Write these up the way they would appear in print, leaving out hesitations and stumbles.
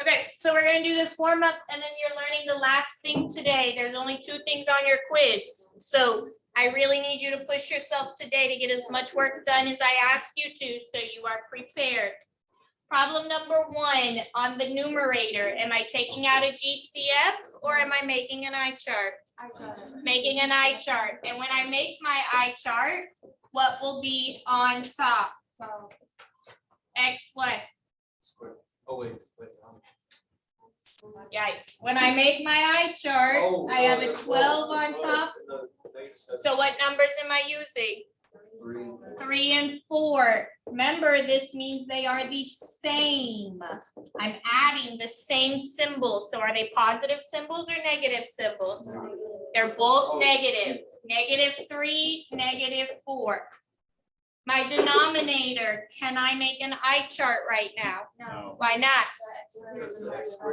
Okay, so we're gonna do this warm up and then you're learning the last thing today. There's only 2 things on your quiz. So I really need you to push yourself today to get as much work done as I ask you to, so you are prepared. Problem number 1 on the numerator. Am I taking out a GCF or am I making an eye chart? Making an eye chart. And when I make my eye chart, what will be on top? X what? Oh, wait. Yikes. When I make my eye chart, I have a 12 on top. So what numbers am I using? 3 and 4. Remember, this means they are the same. I'm adding the same symbols. So are they positive symbols or negative symbols? They're both negative. -3, -4. My denominator, can I make an eye chart right now? No. Why not?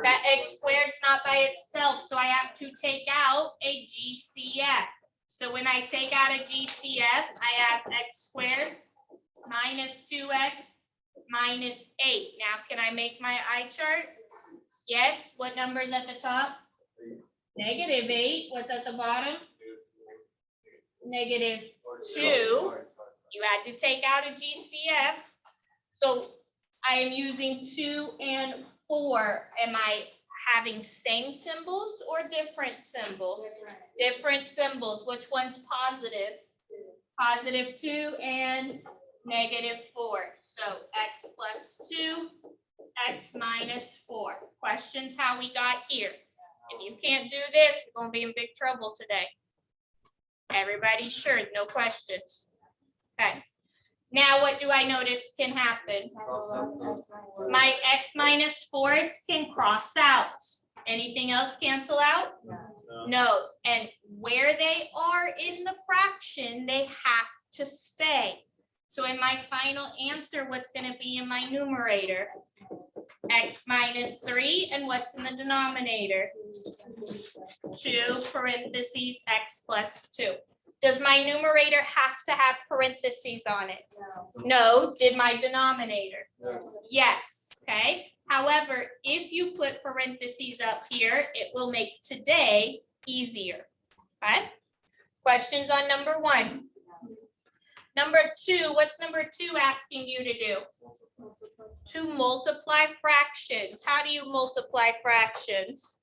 That x squared's not by itself, so I have to take out a GCF. So when I take out a GCF, I have x squared minus 2x minus 8. Now, can I make my eye chart? Yes. What number's at the top? -8. What's at the bottom? -2. You had to take out a GCF. So I am using 2 and 4. Am I having same symbols or different symbols? Different symbols. Which one's positive? +2 and -4. So x plus 2, x minus 4. Questions how we got here? If you can't do this, you're going to be in big trouble today. Everybody sure, no questions. Okay. Now what do I notice can happen? My x minus 4s can cross out. Anything else cancel out? No. And where they are in the fraction, they have to stay. So in my final answer, what's going to be in my numerator? X minus 3, and what's in the denominator? 2 parentheses x plus 2. Does my numerator have to have parentheses on it? No. Did my denominator? Yes. Okay. However, if you put parentheses up here, it will make today easier. Okay. Questions on number 1. Number 2, what's number 2 asking you to do? To multiply fractions. How do you multiply fractions?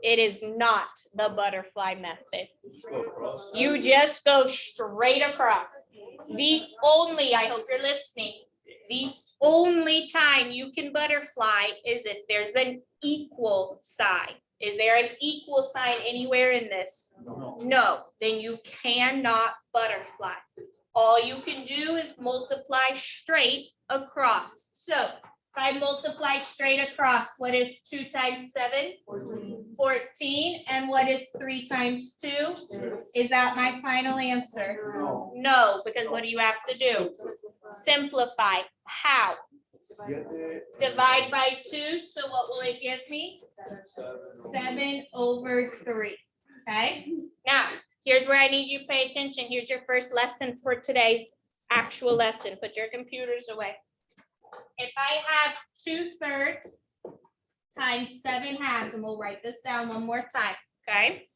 It is not the butterfly method. You just go straight across. The only, I hope you're listening, the only time you can butterfly is if there's an equal sign. Is there an equal sign anywhere in this? No, then you cannot butterfly. All you can do is multiply straight across. So if I multiply straight across, what is 2 times 7? 14. And what is 3 times 2? Is that my final answer? No, because what do you have to do? Simplify. How? Divide by 2. So what will it give me? 7/3. Okay. Now, here's where I need you to pay attention. Here's your first lesson for today's actual lesson. Put your computers away. If I have 2/3 times 7/2, and we'll write this down one more time, okay?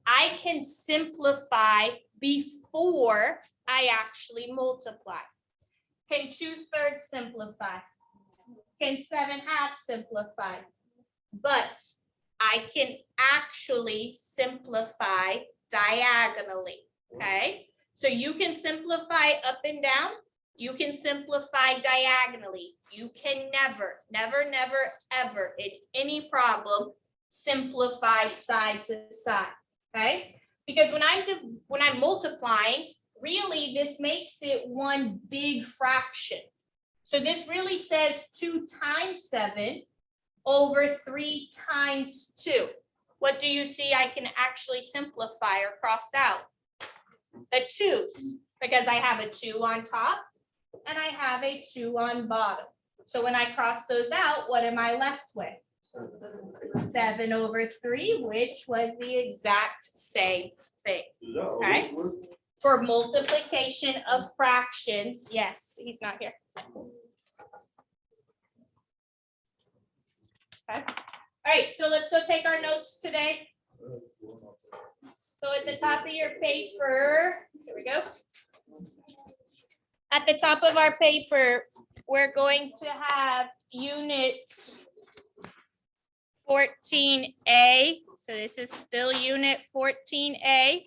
I can simplify before I actually multiply. Can 2/3 simplify? Can 7/2 simplify? But I can actually simplify diagonally, okay? So you can simplify up and down. You can simplify diagonally. You can never, ever, in any problem, simplify side to side, okay? Because when I'm multiplying, really this makes it one big fraction. So this really says 2 times 7/3 times 2. What do you see I can actually simplify or cross out? The 2's, because I have a 2 on top and I have a 2 on bottom. So when I cross those out, what am I left with? 7/3, which was the exact same thing. Okay. For multiplication of fractions, yes, he's not here. Okay. All right, so let's go take our notes today. So at the top of your paper, here we go. At the top of our paper, we're going to have unit 14A. So this is still unit 14A.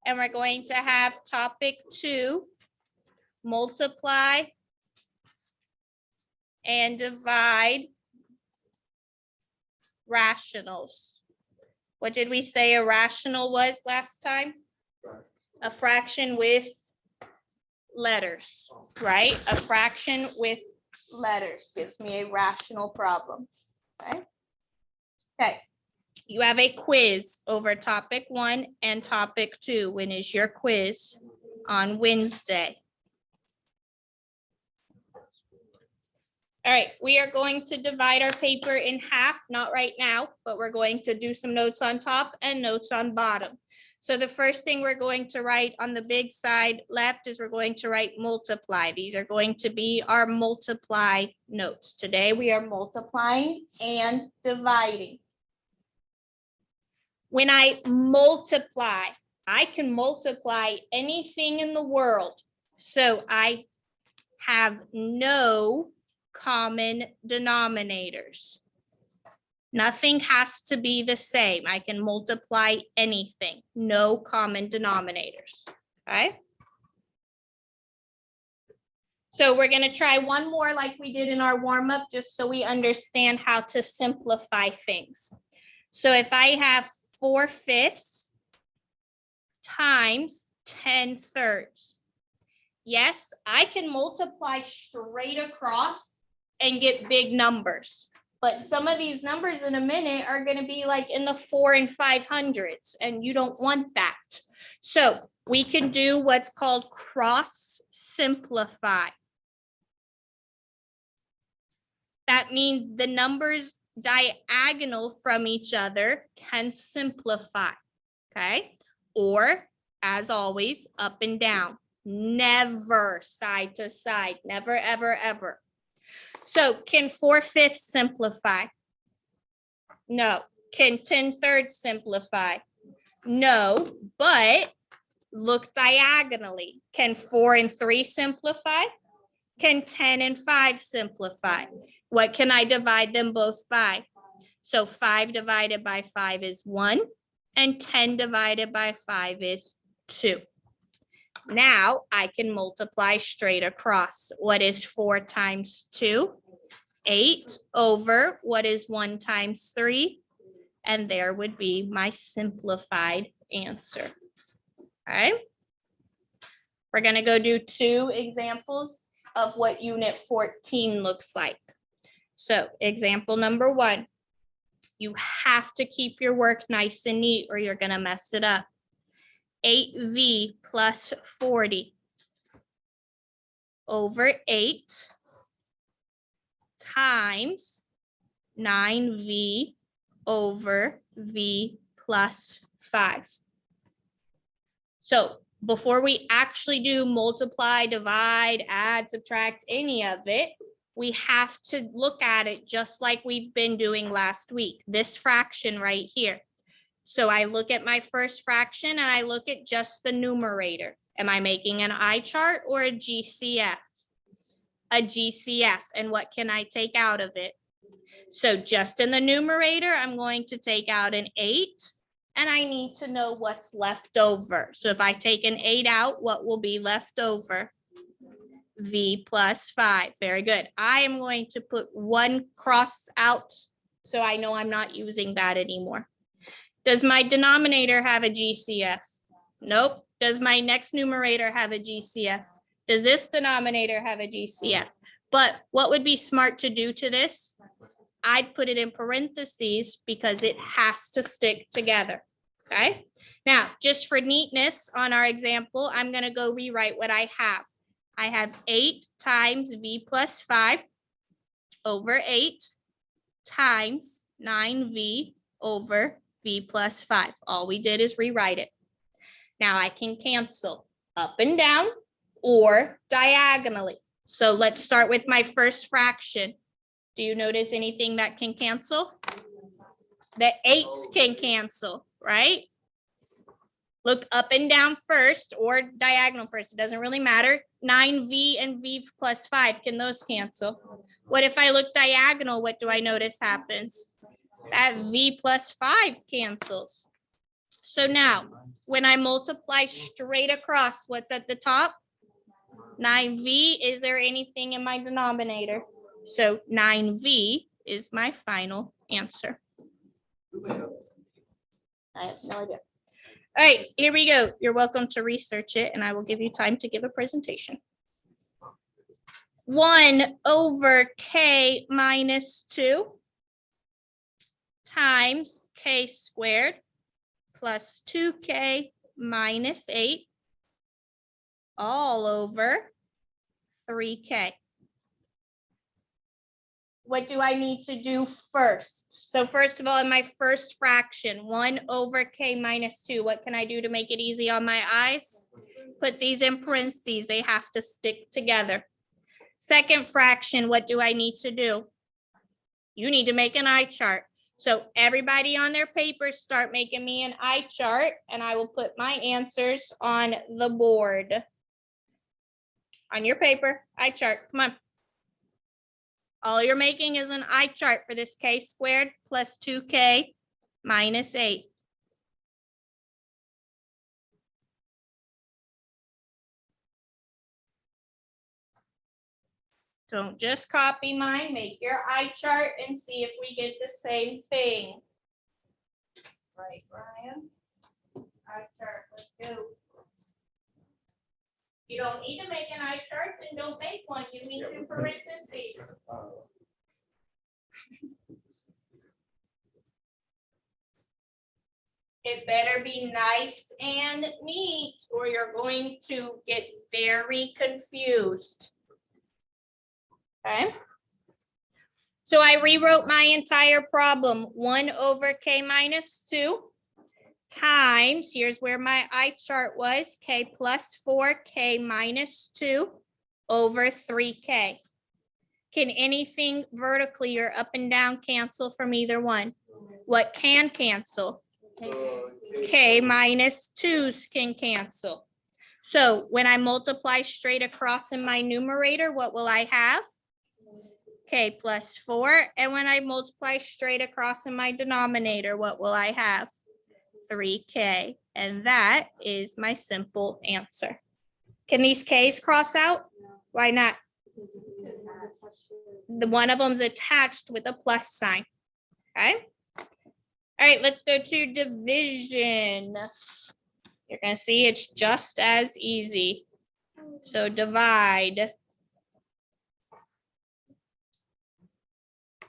And we're going to have topic 2, multiply and divide rationals. What did we say a rational was last time? A fraction with letters, right? A fraction with letters gives me a rational problem, okay? Okay, you have a quiz over topic 1 and topic 2. When is your quiz? On Wednesday. All right, we are going to divide our paper in half, not right now, but we're going to do some notes on top and notes on bottom. So the first thing we're going to write on the big side left is we're going to write multiply. These are going to be our multiply notes. Today we are multiplying and dividing. When I multiply, I can multiply anything in the world. So I have no common denominators. Nothing has to be the same. I can multiply anything, no common denominators, okay? So we're gonna try one more like we did in our warm-up, just so we understand how to simplify things. So if I have 4/5 times 10/3, yes, I can multiply straight across and get big numbers. But some of these numbers in a minute are going to be like in the 400s and 500s, and you don't want that. So we can do what's called cross simplify. That means the numbers diagonal from each other can simplify, okay? Or, as always, up and down. Never side to side, never, ever, ever. So can 4/5 simplify? No. Can 10/3 simplify? No, but look diagonally. Can 4 and 3 simplify? Can 10 and 5 simplify? What can I divide them both by? So 5 divided by 5 is 1, and 10 divided by 5 is 2. Now I can multiply straight across. What is 4 times 2? 8 over what is 1 times 3? And there would be my simplified answer. All right. We're going to go do 2 examples of what unit 14 looks like. So example number 1, you have to keep your work nice and neat or you're going to mess it up. 8v plus 40 over 8 times 9v over v plus 5. So before we actually do multiply, divide, add, subtract, any of it, we have to look at it just like we've been doing last week, this fraction right here. So I look at my first fraction and I look at just the numerator. Am I making an eye chart or a GCF? A GCF. And what can I take out of it? So just in the numerator, I'm going to take out an 8 and I need to know what's left over. So if I take an 8 out, what will be left over? V plus 5. Very good. I am going to put 1 cross out so I know I'm not using that anymore. Does my denominator have a GCF? Nope. Does my next numerator have a GCF? Does this denominator have a GCF? But what would be smart to do to this? I'd put it in parentheses because it has to stick together, okay? Now, just for neatness on our example, I'm going to go rewrite what I have. I have 8 times v plus 5 over 8 times 9v over v plus 5. All we did is rewrite it. Now I can cancel up and down or diagonally. So let's start with my first fraction. Do you notice anything that can cancel? The 8s can cancel, right? Look up and down first or diagonal first. It doesn't really matter. 9v and v plus 5, can those cancel? What if I look diagonal? What do I notice happens? That v plus 5 cancels. So now, when I multiply straight across, what's at the top? 9v. Is there anything in my denominator? So 9v is my final answer. I have no idea. All right, here we go. You're welcome to research it, and I will give you time to give a presentation. 1 over k minus 2 times k squared plus 2k minus 8 all over 3k. What do I need to do first? So first of all, in my first fraction, 1 over k minus 2, what can I do to make it easy on my eyes? Put these in parentheses. They have to stick together. Second fraction, what do I need to do? You need to make an eye chart. So everybody on their papers start making me an eye chart, and I will put my answers on the board. On your paper, eye chart, come on. All you're making is an eye chart for this k squared plus 2k minus 8. Don't just copy mine, make your eye chart and see if we get the same thing. Right, Ryan? Eye chart, let's go. You don't need to make an eye chart, then don't make one. You need to parentheses. It better be nice and neat, or you're going to get very confused. Okay. So I rewrote my entire problem. 1 over k minus 2 times, here's where my eye chart was, k plus 4, k minus 2 over 3k. Can anything vertically or up and down cancel from either one? What can cancel? K minus 2's can cancel. So when I multiply straight across in my numerator, what will I have? K plus 4. And when I multiply straight across in my denominator, what will I have? 3k. And that is my simple answer. Can these k's cross out? Why not? The one of them's attached with a plus sign. Okay. All right, let's go to division. You're going to see it's just as easy. So divide.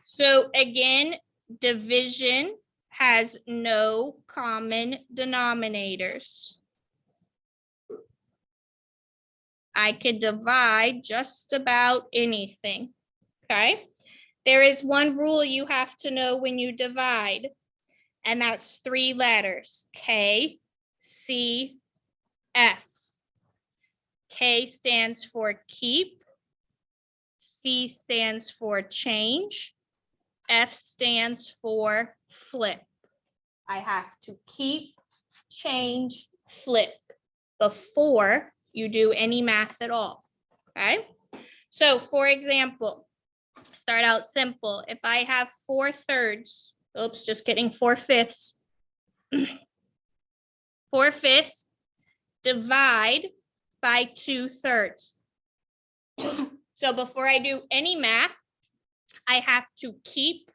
So again, division has no common denominators. I could divide just about anything, okay? There is one rule you have to know when you divide, and that's 3 letters, K, C, F. K stands for keep, C stands for change, F stands for flip. I have to keep, change, flip before you do any math at all, okay? So for example, start out simple. If I have 4/3, oops, just kidding, 4/5. 4/5 divide by 2/3. So before I do any math, I have to keep,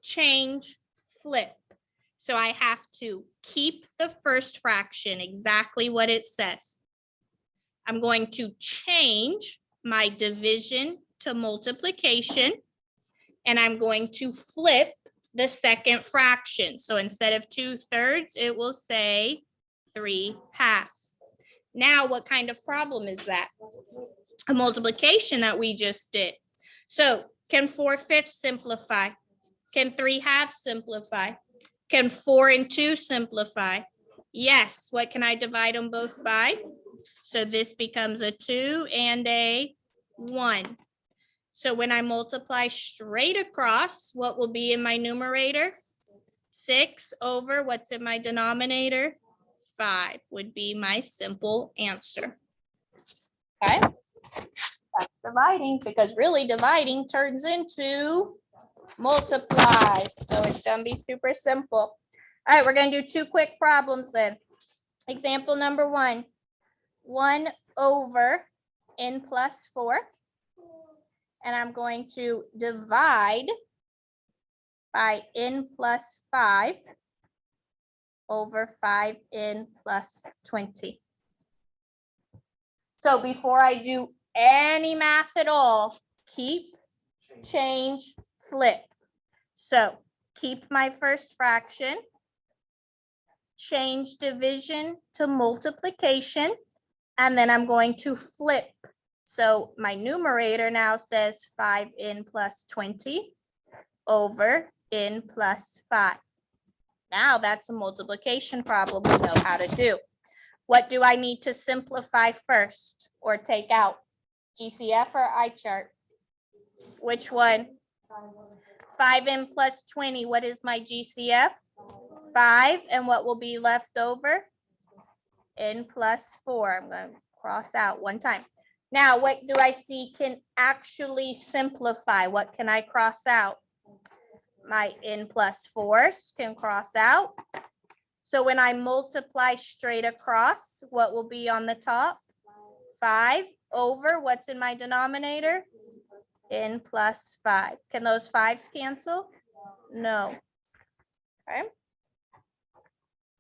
change, flip. So I have to keep the first fraction exactly what it says. I'm going to change my division to multiplication, and I'm going to flip the second fraction. So instead of 2/3, it will say 3/2. Now, what kind of problem is that? A multiplication that we just did. So can 4/5 simplify? Can 3/2 simplify? Can 4 and 2 simplify? Yes. What can I divide them both by? So this becomes a 2 and a 1. So when I multiply straight across, what will be in my numerator? 6 over what's in my denominator? 5 would be my simple answer. Okay, that's dividing, because really dividing turns into multiply. So it's gonna be super simple. All right, we're gonna do 2 quick problems then. Example number 1, 1 over n plus 4. And I'm going to divide by n plus 5 over 5n plus 20. So before I do any math at all, keep, change, flip. So keep my first fraction, change division to multiplication, and then I'm going to flip. So my numerator now says 5n plus 20 over n plus 5. Now that's a multiplication problem we know how to do. What do I need to simplify first or take out? GCF or eye chart? Which one? 5n plus 20. What is my GCF? 5. And what will be left over? N plus 4. I'm going to cross out one time. Now, what do I see can actually simplify? What can I cross out? My n plus 4s can cross out. So when I multiply straight across, what will be on the top? 5 over what's in my denominator? N plus 5. Can those 5s cancel? No. Okay.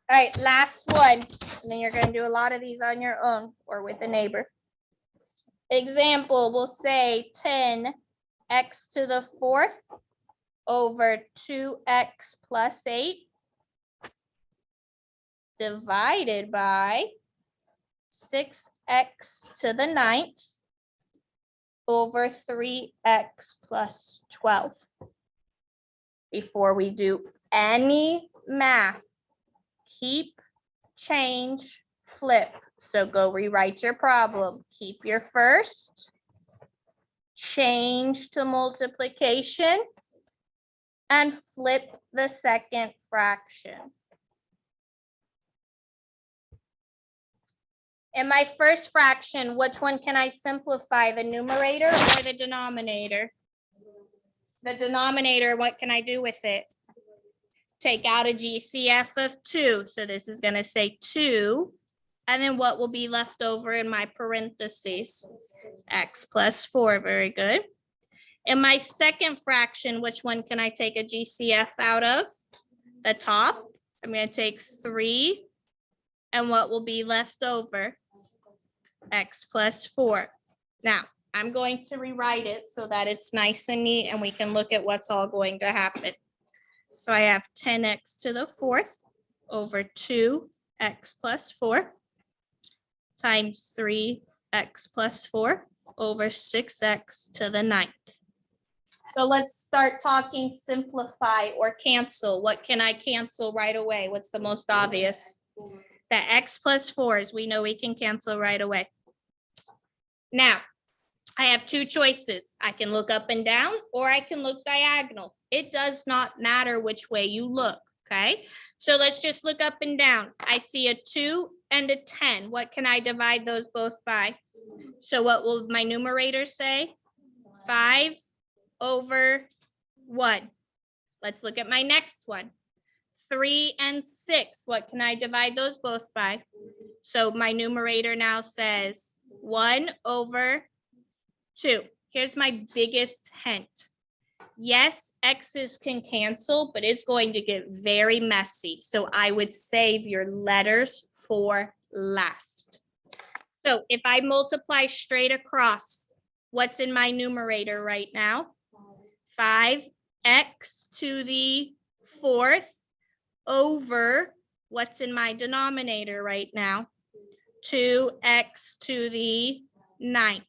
All right, last one. And then you're going to do a lot of these on your own or with a neighbor. Example, we'll say 10x to the 4th over 2x plus 8 divided by 6x to the 9th over 3x plus 12. Before we do any math, keep, change, flip. So go rewrite your problem. Keep your first, change to multiplication, and flip the second fraction. In my first fraction, which one can I simplify, the numerator or the denominator? The denominator, what can I do with it? Take out a GCF of 2. So this is going to say 2. And then what will be left over in my parentheses? X plus 4. Very good. In my second fraction, which one can I take a GCF out of? The top. I'm going to take 3. And what will be left over? X plus 4. Now, I'm going to rewrite it so that it's nice and neat and we can look at what's all going to happen. So I have 10x to the 4th over 2x plus 4 times 3x plus 4 over 6x to the 9th. So let's start talking simplify or cancel. What can I cancel right away? What's the most obvious? The x plus 4s, we know we can cancel right away. Now, I have 2 choices. I can look up and down or I can look diagonal. It does not matter which way you look, okay? So let's just look up and down. I see a 2 and a 10. What can I divide those both by? So what will my numerator say? 5 over 1. Let's look at my next one. 3 and 6. What can I divide those both by? So my numerator now says 1 over 2. Here's my biggest hint. Yes, x's can cancel, but it's going to get very messy. So I would save your letters for last. So if I multiply straight across, what's in my numerator right now? 5x to the 4th over what's in my denominator right now? 2x to the 9th.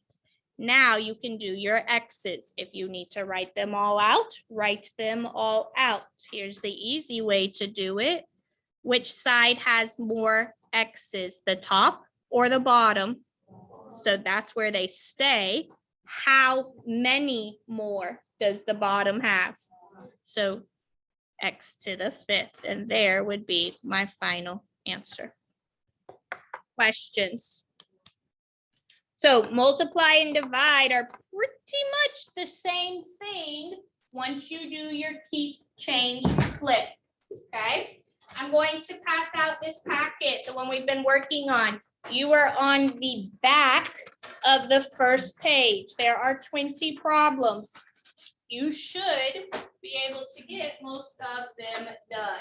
Now you can do your x's. If you need to write them all out, write them all out. Here's the easy way to do it. Which side has more x's, the top or the bottom? So that's where they stay. how many more does the bottom have? So x to the fifth, and there would be my final answer. Questions? So multiply and divide are pretty much the same thing once you do your keep, change, flip, okay? I'm going to pass out this packet, the one we've been working on. You are on the back of the first page. There are 20 problems. You should be able to get most of them done.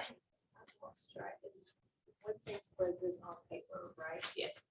Let's try this. Once they split this on paper, right? Yes.